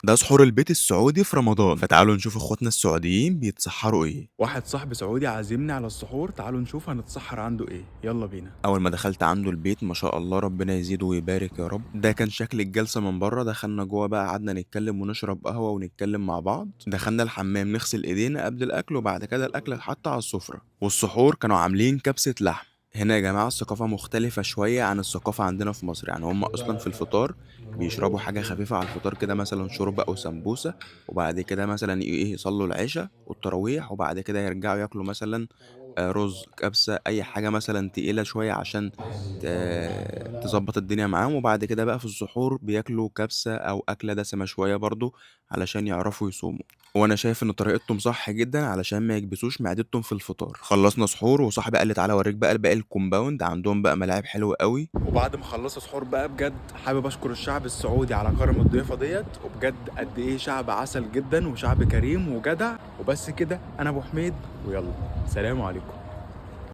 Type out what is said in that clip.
ده سحور البيت السعودي في رمضان، فتعالوا نشوف اخواتنا السعوديين بيتسحروا ايه. واحد صاحبي سعودي عازمني على السحور، تعالوا نشوف هنتسحر عنده ايه. يلا بينا. اول ما دخلت عنده البيت ما شاء الله ربنا يزيده ويبارك يا رب، ده كان شكل الجلسه من بره. دخلنا جوه بقى قعدنا نتكلم ونشرب قهوه ونتكلم مع بعض. دخلنا الحمام نغسل ايدينا قبل الاكل، وبعد كده الاكل اتحط على السفره. والسحور كانوا عاملين كبسه لحم. هنا يا جماعه الثقافه مختلفه شويه عن الثقافه عندنا في مصر، يعني هم اصلا في الفطار بيشربوا حاجه خفيفه على الفطار كده، مثلا شوربه او سمبوسه، وبعد كده مثلا ايه يصلوا العشاء والتراويح، وبعد كده يرجعوا ياكلوا مثلا رز، كبسة، أي حاجة مثلًا تقيلة شوية عشان ت تضبّط الدنيا معاهم، وبعد كده بقى في السحور بياكلوا كبسة أو أكلة دسمة شوية برضه علشان يعرفوا يصوموا. وأنا شايف إن طريقتهم صح جدًا علشان ما يكبسوش معدتهم في الفطار. خلّصنا سحور وصاحبي قال لي: "تعالَ أورّيك بقى باقي الcompound." عندهم بقى ملاعب حلوة أوي. وبعد ما خلصوا سحور بقى، بجد حابب اشكر الشعب السعودي على كرم الضيافه ديت، وبجد قد ايه شعب عسل جدا وشعب كريم وجدع. وبس كده، انا ابو حميد، ويلا سلام عليكم.